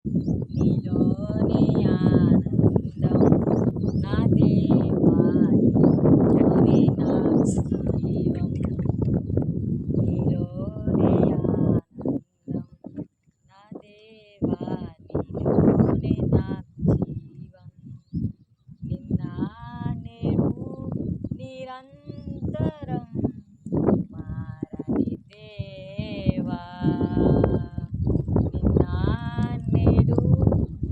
నీలోనే ఆనందం నా దేవా నీలోనే నా జీవం నీలోనే ఆనందం నా దేవా నీలోనే నా జీవం నిన్న నేడు నిరంతరం మారని దేవా నిన్న నేడు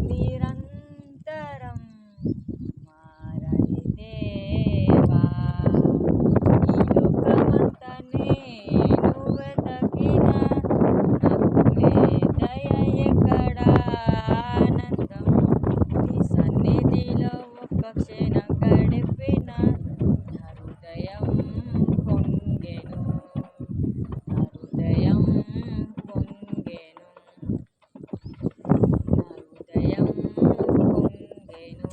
నిరంతరం మారని దేవా ఈ లోకమంతా నేను వెతకిన నాకు లేదయ ఎక్కడ ఆనందం నీ సన్నిధిలో ఒక్క క్షణం గడిపిన నా హృదయం పొంగెను నా హృదయం పొంగెను నా హృదయం పొంగెను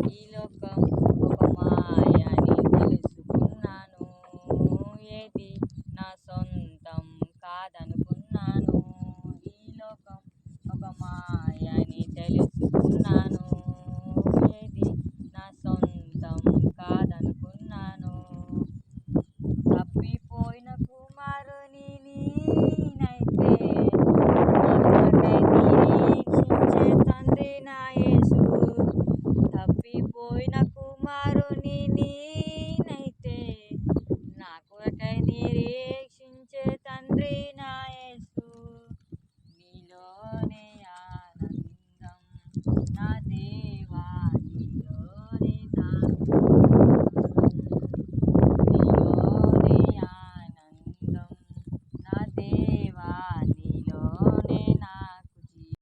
ఈ లోకం ఒక మాయ అని తెలుసుకున్నాను ఏది నా సొంతం కాదనుకున్నాను ఈ లోకం ఒక మాయ అని తెలుసు